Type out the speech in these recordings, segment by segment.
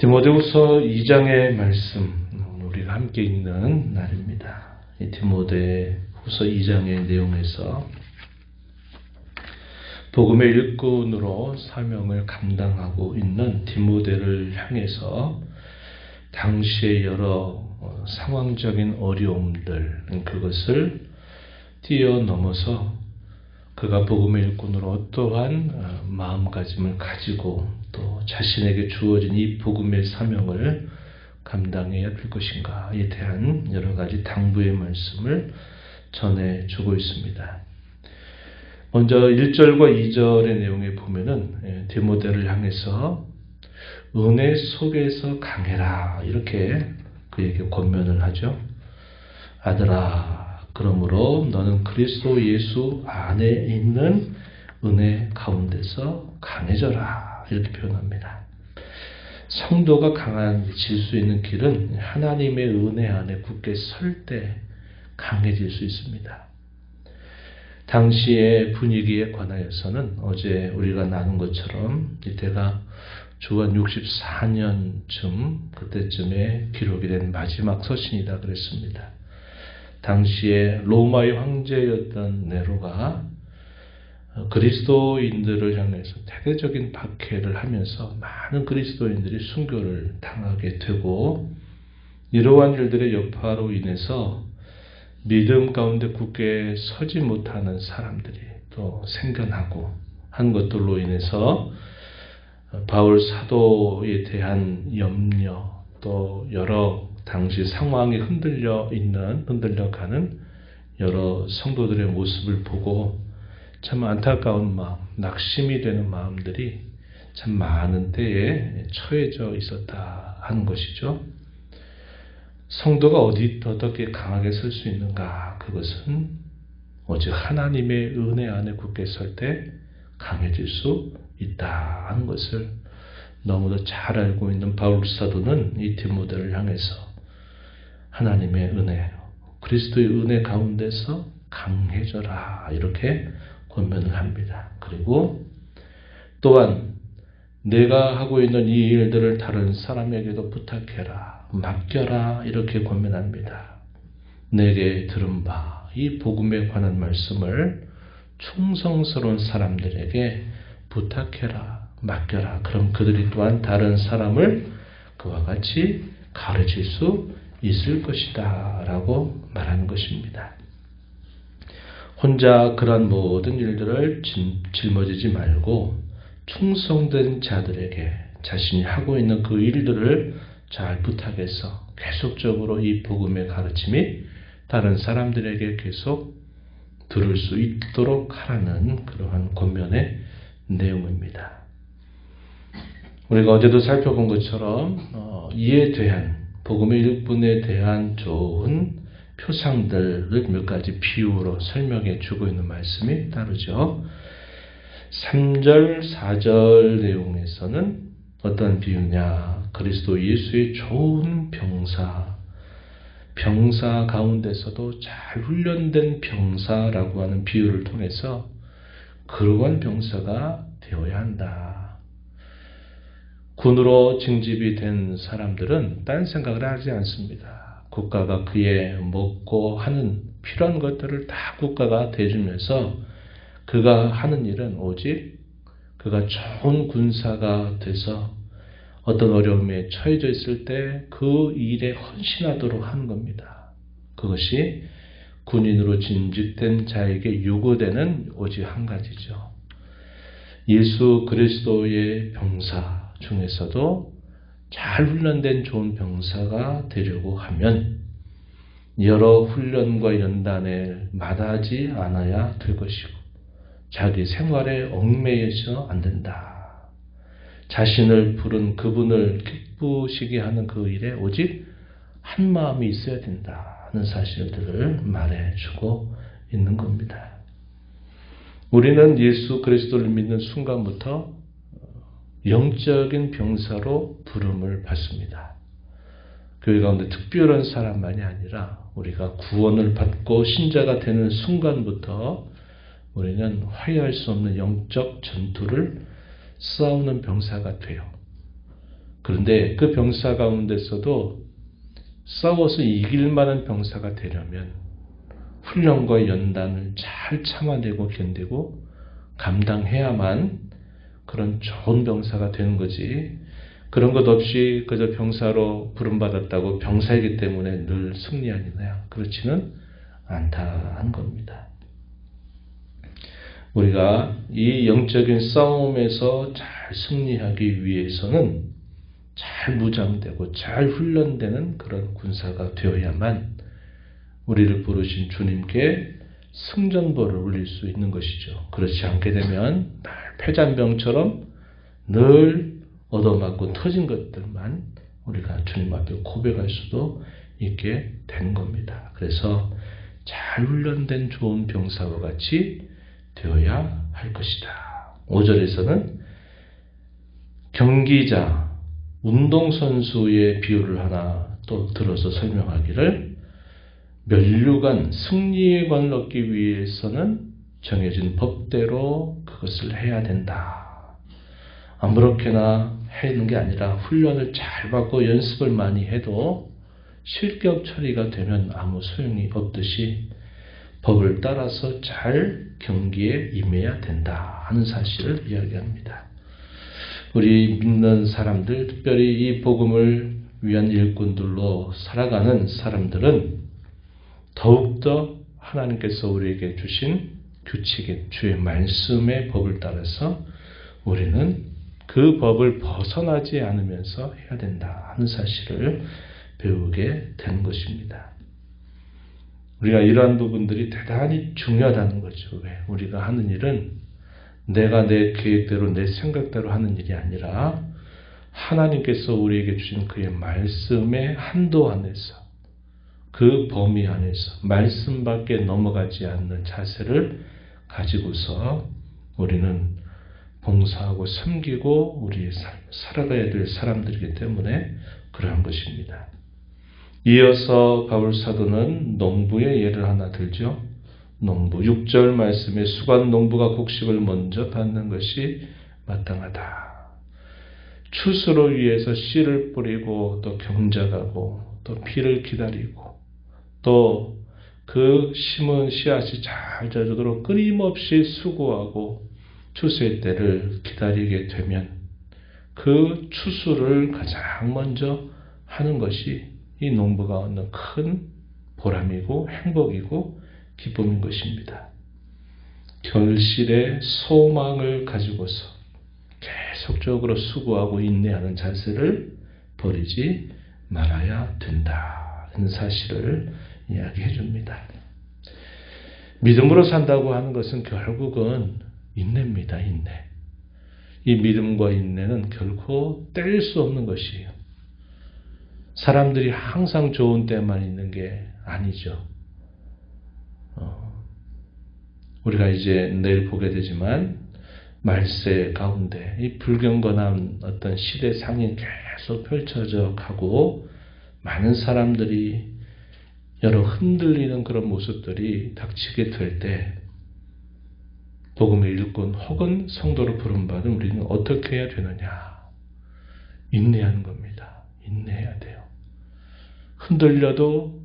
디모데후서 2장의 말씀 우리가 함께 읽는 날입니다. 이 디모데후서 2장의 내용에서 복음의 일꾼으로 사명을 감당하고 있는 디모데를 향해서 당시의 여러 상황적인 어려움들, 그것을 뛰어넘어서 그가 복음의 일꾼으로 어떠한 마음가짐을 가지고 또 자신에게 주어진 이 복음의 사명을 감당해야 될 것인가에 대한 여러 가지 당부의 말씀을 전해주고 있습니다. 먼저 1절과 2절의 내용에 보면은 디모데를 향해서 은혜 속에서 강해라 이렇게 그에게 권면을 하죠. 아들아, 그러므로 너는 그리스도 예수 안에 있는 은혜 가운데서 강해져라 이렇게 표현합니다. 성도가 강해질 수 있는 길은 하나님의 은혜 안에 굳게 설 때 강해질 수 있습니다. 당시의 분위기에 관하여서는 어제 우리가 나눈 것처럼 이때가 주한 64년쯤 그때쯤에 기록이 된 마지막 서신이다 그랬습니다. 당시에 로마의 황제였던 네로가 그리스도인들을 향해서 대대적인 박해를 하면서 많은 그리스도인들이 순교를 당하게 되고, 이러한 일들의 여파로 인해서 믿음 가운데 굳게 서지 못하는 사람들이 또 생겨나고 한 것들로 인해서 바울 사도에 대한 염려, 또 여러 당시 상황이 흔들려가는 여러 성도들의 모습을 보고 참 안타까운 마음, 낙심이 되는 마음들이 참 많은 때에 처해져 있었다 하는 것이죠. 성도가 어떻게 강하게 설 수 있는가? 그것은 오직 하나님의 은혜 안에 굳게 설 때 강해질 수 있다 하는 것을 너무도 잘 알고 있는 바울 사도는 이 디모데를 향해서 하나님의 은혜, 그리스도의 은혜 가운데서 강해져라 이렇게 권면을 합니다. 그리고 또한 내가 하고 있는 이 일들을 다른 사람에게도 부탁해라, 맡겨라 이렇게 권면합니다. 내게 들은 바 이 복음에 관한 말씀을 충성스러운 사람들에게 부탁해라, 맡겨라. 그럼 그들이 또한 다른 사람을 그와 같이 가르칠 수 있을 것이다 라고 말하는 것입니다. 혼자 그러한 모든 일들을 짊어지지 말고 충성된 자들에게 자신이 하고 있는 그 일들을 잘 부탁해서 계속적으로 이 복음의 가르침이 다른 사람들에게 계속 들을 수 있도록 하라는 그러한 권면의 내용입니다. 우리가 어제도 살펴본 것처럼 이에 대한 복음의 일꾼에 대한 좋은 표상들을 몇 가지 비유로 설명해 주고 있는 말씀이 따르죠. 3절, 4절 내용에서는 어떤 비유냐? 그리스도 예수의 좋은 병사 가운데서도 잘 훈련된 병사라고 하는 비유를 통해서 그러한 병사가 되어야 한다. 군으로 징집이 된 사람들은 딴 생각을 하지 않습니다. 국가가 그의 먹고 하는 필요한 것들을 다 국가가 대주면서 그가 하는 일은 오직 그가 좋은 군사가 돼서 어떤 어려움에 처해져 있을 때 그 일에 헌신하도록 하는 겁니다. 그것이 군인으로 징집된 자에게 요구되는 오직 한 가지죠. 예수 그리스도의 병사 중에서도 잘 훈련된 좋은 병사가 되려고 하면 여러 훈련과 연단에 마다하지 않아야 될 것이고 자기 생활에 얽매여서 안 된다. 자신을 부른 그분을 기쁘시게 하는 그 일에 오직 한 마음이 있어야 된다는 사실들을 말해주고 있는 겁니다. 우리는 예수 그리스도를 믿는 순간부터 영적인 병사로 부름을 받습니다. 교회 가운데 특별한 사람만이 아니라 우리가 구원을 받고 신자가 되는 순간부터 우리는 화해할 수 없는 영적 전투를 싸우는 병사가 돼요. 그런데 그 병사 가운데서도 싸워서 이길 만한 병사가 되려면 훈련과 연단을 잘 참아내고 견디고 감당해야만 그런 좋은 병사가 되는 거지. 그런 것 없이 그저 병사로 부름받았다고 병사이기 때문에 늘 승리하느냐, 그렇지는 않다는 겁니다. 우리가 이 영적인 싸움에서 잘 승리하기 위해서는 잘 무장되고 잘 훈련되는 그런 군사가 되어야만 우리를 부르신 주님께 승전보를 울릴 수 있는 것이죠. 그렇지 않게 되면 날 패잔병처럼 늘 얻어맞고 터진 것들만 우리가 주님 앞에 고백할 수도 있게 되는 겁니다. 그래서 잘 훈련된 좋은 병사와 같이 되어야 할 것이다. 5절에서는 경기자, 운동선수의 비유를 하나 또 들어서 설명하기를, 면류관, 승리의 관을 얻기 위해서는 정해진 법대로 그것을 해야 된다. 아무렇게나 하는 게 아니라 훈련을 잘 받고 연습을 많이 해도 실격 처리가 되면 아무 소용이 없듯이 법을 따라서 잘 경기에 임해야 된다 하는 사실을 이야기합니다. 우리 믿는 사람들, 특별히 이 복음을 위한 일꾼들로 살아가는 사람들은 더욱더 하나님께서 우리에게 주신 규칙인 주의 말씀의 법을 따라서 우리는 그 법을 벗어나지 않으면서 해야 된다 하는 사실을 배우게 되는 것입니다. 우리가 이러한 부분들이 대단히 중요하다는 거죠. 왜? 우리가 하는 일은 내가 내 계획대로 내 생각대로 하는 일이 아니라 하나님께서 우리에게 주신 그의 말씀의 한도 안에서, 그 범위 안에서 말씀 밖에 넘어가지 않는 자세를 가지고서 우리는 봉사하고 섬기고 우리의 삶, 살아가야 될 사람들이기 때문에 그러한 것입니다. 이어서 바울 사도는 농부의 예를 하나 들죠. 농부, 6절 말씀에 수관 농부가 곡식을 먼저 받는 것이 마땅하다. 추수를 위해서 씨를 뿌리고 또 경작하고 또 비를 기다리고 또 그 심은 씨앗이 잘 자라도록 끊임없이 수고하고 추수의 때를 기다리게 되면 그 추수를 가장 먼저 하는 것이 이 농부가 얻는 큰 보람이고 행복이고 기쁨인 것입니다. 결실의 소망을 가지고서 계속적으로 수고하고 인내하는 자세를 버리지 말아야 된다 하는 사실을 이야기해 줍니다. 믿음으로 산다고 하는 것은 결국은 인내입니다. 인내. 이 믿음과 인내는 결코 뗄 수 없는 것이에요. 사람들이 항상 좋은 때만 있는 게 아니죠. 우리가 이제 내일 보게 되지만 말세 가운데 이 불경건한 어떤 시대상이 계속 펼쳐져 가고 많은 사람들이 여러 흔들리는 그런 모습들이 닥치게 될 때 복음의 일꾼 혹은 성도로 부름받은 우리는 어떻게 해야 되느냐? 인내하는 겁니다. 인내해야 돼요. 흔들려도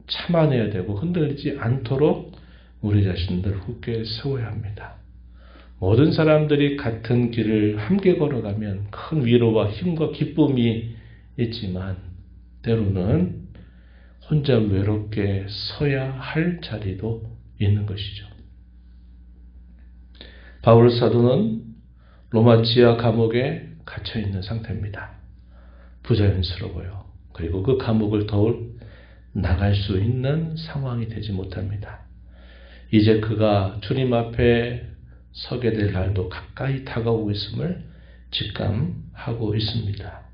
참아내야 되고 흔들리지 않도록 우리 자신들 굳게 세워야 합니다. 모든 사람들이 같은 길을 함께 걸어가면 큰 위로와 힘과 기쁨이 있지만 때로는 혼자 외롭게 서야 할 자리도 있는 것이죠. 바울 사도는 로마 지하 감옥에 갇혀 있는 상태입니다. 부자연스러워요. 그리고 그 감옥을 더욱 나갈 수 있는 상황이 되지 못합니다. 이제 그가 주님 앞에 서게 될 날도 가까이 다가오고 있음을 직감하고 있습니다.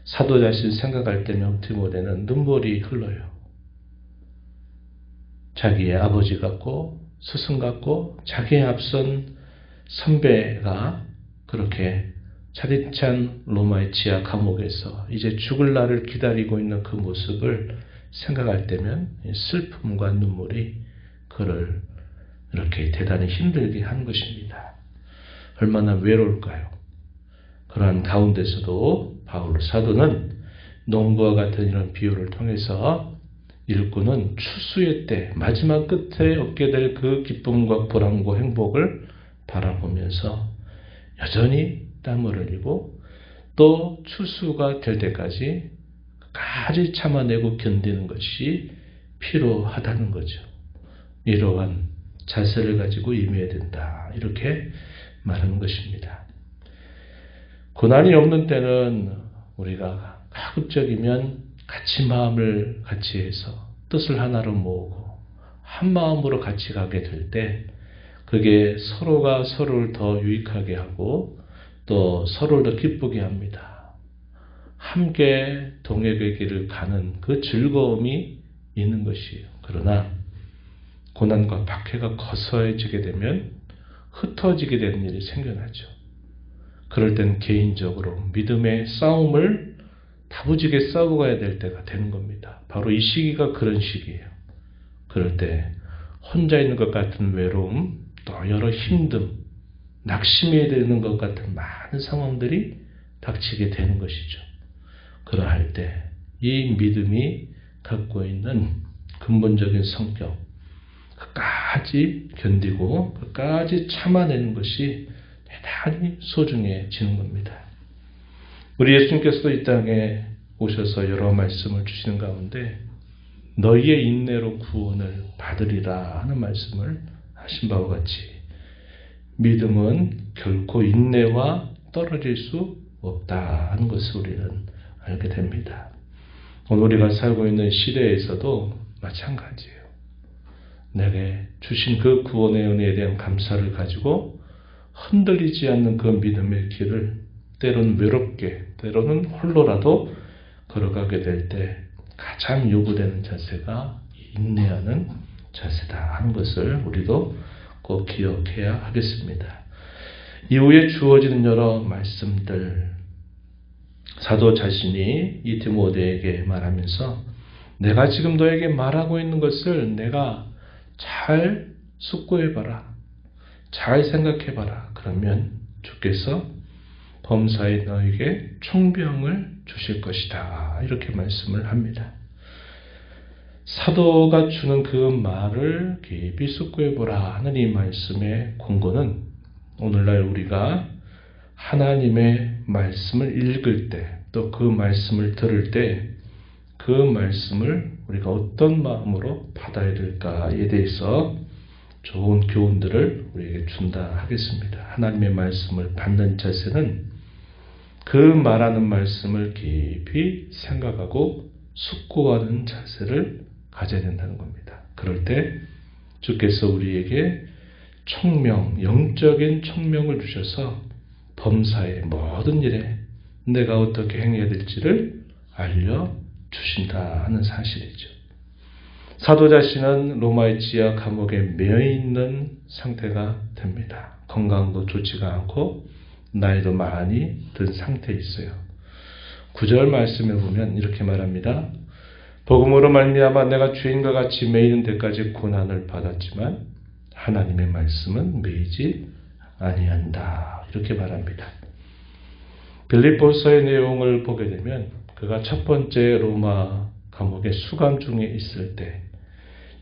사도 자신 생각할 때면 디모데는 눈물이 흘러요. 자기의 아버지 같고 스승 같고 자기의 앞선 선배가 그렇게 차디찬 로마의 지하 감옥에서 이제 죽을 날을 기다리고 있는 그 모습을 생각할 때면 슬픔과 눈물이 그를 이렇게 대단히 힘들게 한 것입니다. 얼마나 외로울까요? 그러한 가운데서도 바울 사도는 농부와 같은 이런 비유를 통해서 일꾼은 추수의 때 마지막 끝에 얻게 될 그 기쁨과 보람과 행복을 바라보면서 여전히 땀을 흘리고 또 추수가 될 때까지 끝까지 참아내고 견디는 것이 필요하다는 거죠. 이러한 자세를 가지고 임해야 된다. 이렇게 말하는 것입니다. 고난이 없는 때는 우리가 가급적이면 같이 마음을 같이 해서 뜻을 하나로 모으고 한 마음으로 같이 가게 될 때 그게 서로가 서로를 더 유익하게 하고 또 서로를 더 기쁘게 합니다. 함께 동역의 길을 가는 그 즐거움이 있는 것이에요. 그러나 고난과 박해가 거세지게 되면 흩어지게 되는 일이 생겨나죠. 그럴 땐 개인적으로 믿음의 싸움을 다부지게 싸우고 가야 될 때가 되는 겁니다. 바로 이 시기가 그런 시기예요. 그럴 때 혼자 있는 것 같은 외로움, 또 여러 힘듦, 낙심이 되는 것 같은 많은 상황들이 닥치게 되는 것이죠. 그러할 때 이 믿음이 갖고 있는 근본적인 성격, 끝까지 견디고 끝까지 참아내는 것이 대단히 소중해지는 겁니다. 우리 예수님께서도 이 땅에 오셔서 여러 말씀을 주시는 가운데 너희의 인내로 구원을 받으리라 하는 말씀을 하신 바와 같이 믿음은 결코 인내와 떨어질 수 없다 하는 것을 우리는 알게 됩니다. 오늘 우리가 살고 있는 시대에서도 마찬가지예요. 내게 주신 그 구원의 은혜에 대한 감사를 가지고 흔들리지 않는 그 믿음의 길을 때로는 외롭게, 때로는 홀로라도 걸어가게 될 때 가장 요구되는 자세가 인내하는 자세다 하는 것을 우리도 꼭 기억해야 하겠습니다. 이후에 주어지는 여러 말씀들, 사도 자신이 이 디모데에게 말하면서 내가 지금 너에게 말하고 있는 것을 내가 잘 숙고해봐라. 잘 생각해봐라. 그러면 주께서 범사에 너에게 총병을 주실 것이다. 이렇게 말씀을 합니다. 사도가 주는 그 말을 깊이 숙고해보라 하는 이 말씀의 공고는 오늘날 우리가 하나님의 말씀을 읽을 때 또 그 말씀을 들을 때 그 말씀을 우리가 어떤 마음으로 받아야 될까에 대해서 좋은 교훈들을 우리에게 준다 하겠습니다. 하나님의 말씀을 받는 자세는 그 말하는 말씀을 깊이 생각하고 숙고하는 자세를 가져야 된다는 겁니다. 그럴 때 주께서 우리에게 총명, 영적인 총명을 주셔서 범사의 모든 일에 내가 어떻게 행해야 될지를 알려주신다 하는 사실이죠. 사도 자신은 로마의 지하 감옥에 매여 있는 상태가 됩니다. 건강도 좋지가 않고 나이도 많이 든 상태에 있어요. 9절 말씀에 보면 이렇게 말합니다. 복음으로 말미암아 내가 주인과 같이 매이는 데까지 고난을 받았지만 하나님의 말씀은 매이지 아니한다. 이렇게 말합니다. 빌립보서의 내용을 보게 되면 그가 첫 번째 로마 감옥에 수감 중에 있을 때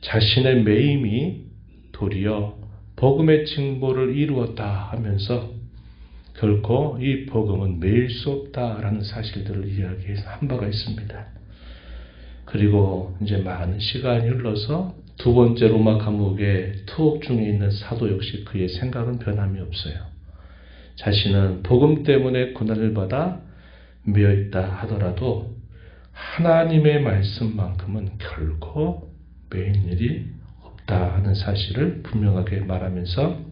자신의 매임이 도리어 복음의 징보를 이루었다 하면서 결코 이 복음은 매일 수 없다라는 사실들을 이야기한 바가 있습니다. 그리고 이제 많은 시간이 흘러서 두 번째 로마 감옥에 투옥 중에 있는 사도 역시 그의 생각은 변함이 없어요. 자신은 복음 때문에 고난을 받아 매여 있다 하더라도 하나님의 말씀만큼은 결코 매인 일이 없다 하는 사실을 분명하게 말하면서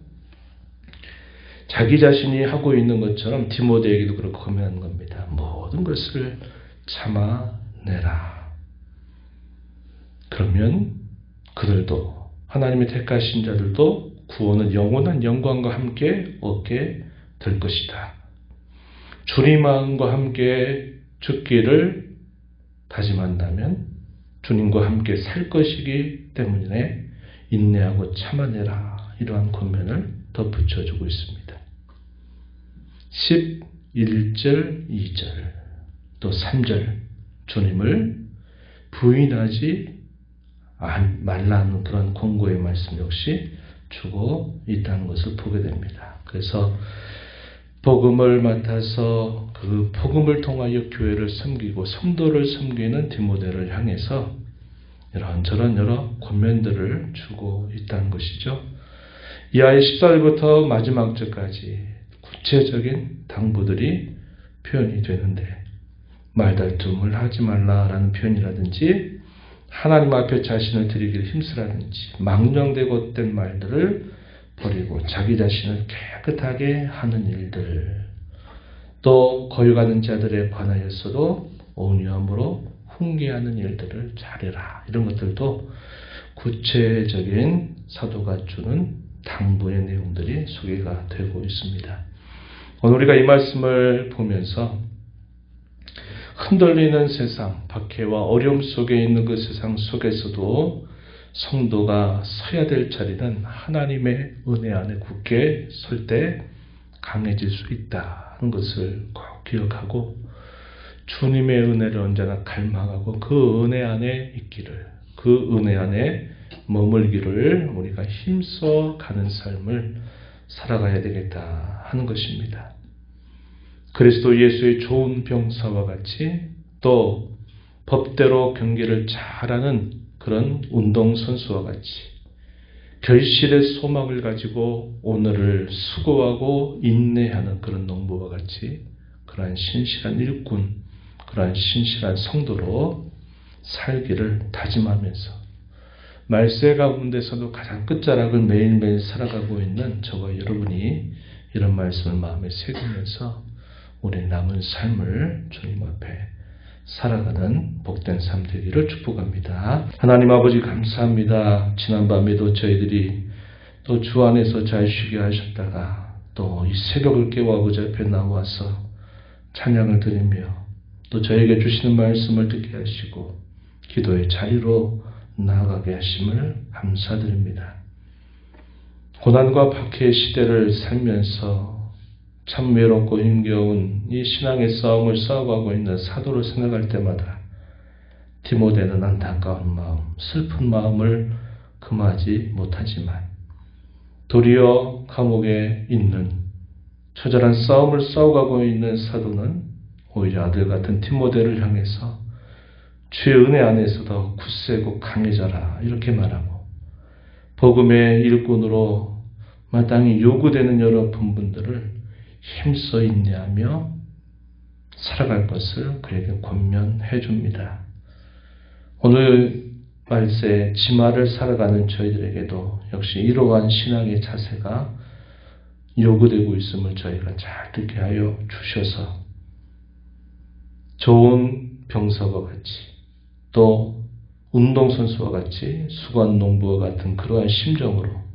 자기 자신이 하고 있는 것처럼 디모데에게도 그렇게 권면하는 겁니다. 모든 것을 참아내라. 그러면 그들도 하나님의 택하신 자들도 구원은 영원한 영광과 함께 얻게 될 것이다. 주님 마음과 함께 죽기를 다짐한다면 주님과 함께 살 것이기 때문에 인내하고 참아내라. 이러한 권면을 덧붙여주고 있습니다. 11절, 2절 또 3절 주님을 부인하지 말라는 그런 권고의 말씀 역시 주고 있다는 것을 보게 됩니다. 그래서 복음을 맡아서 그 복음을 통하여 교회를 섬기고 성도를 섬기는 디모데를 향해서 이런저런 여러 권면들을 주고 있다는 것이죠. 이하의 14절부터 마지막 절까지 구체적인 당부들이 표현이 되는데 말다툼을 하지 말라라는 표현이라든지 하나님 앞에 자신을 드리기를 힘쓰라든지 망령되고 헛된 말들을 버리고 자기 자신을 깨끗하게 하는 일들, 또 거역하는 자들에 관하여서도 온유함으로 훈계하는 일들을 잘해라. 이런 것들도 구체적인 사도가 주는 당부의 내용들이 소개가 되고 있습니다. 오늘 우리가 이 말씀을 보면서 흔들리는 세상, 박해와 어려움 속에 있는 그 세상 속에서도 성도가 서야 될 자리는 하나님의 은혜 안에 굳게 설 때 강해질 수 있다는 것을 꼭 기억하고 주님의 은혜를 언제나 갈망하고 그 은혜 안에 있기를, 그 은혜 안에 머물기를 우리가 힘써 가는 삶을 살아가야 되겠다 하는 것입니다. 그리스도 예수의 좋은 병사와 같이 또 법대로 경기를 잘하는 그런 운동선수와 같이 결실의 소망을 가지고 오늘을 수고하고 인내하는 그런 농부와 같이 그러한 신실한 일꾼, 그러한 신실한 성도로 살기를 다짐하면서 말세 가운데서도 가장 끝자락을 매일매일 살아가고 있는 저와 여러분이 이런 말씀을 마음에 새기면서 우리 남은 삶을 주님 앞에 살아가는 복된 삶 되기를 축복합니다. 하나님 아버지 감사합니다. 지난밤에도 저희들이 또 주 안에서 잘 쉬게 하셨다가 또 이 새벽을 깨워 아버지 앞에 나와서 찬양을 드리며 또 저에게 주시는 말씀을 듣게 하시고 기도의 자리로 나아가게 하심을 감사드립니다. 고난과 박해의 시대를 살면서 참 외롭고 힘겨운 이 신앙의 싸움을 싸워가고 있는 사도를 생각할 때마다 디모데는 안타까운 마음, 슬픈 마음을 금하지 못하지만 도리어 감옥에 있는 처절한 싸움을 싸워가고 있는 사도는 오히려 아들 같은 디모데를 향해서 주의 은혜 안에서도 굳세고 강해져라 이렇게 말하고 복음의 일꾼으로 마땅히 요구되는 여러 분들을 힘써 인내하며 살아갈 것을 그에게 권면해 줍니다. 오늘 말세 지마를 살아가는 저희들에게도 역시 이러한 신앙의 자세가 요구되고 있음을 저희가 잘 듣게 하여 주셔서 좋은 병사와 같이 또 운동선수와 같이 수고한 농부와 같은 그러한 심정으로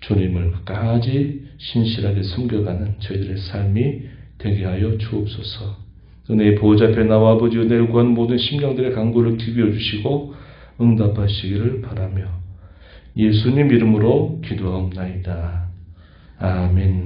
주님을 끝까지 신실하게 섬겨가는 저희들의 삶이 되게 하여 주옵소서. 은혜의 보호자 앞에 나와 아버지 은혜를 구한 모든 심령들의 간구를 기비어 주시고 응답하시기를 바라며 예수님 이름으로 기도하옵나이다. 아멘.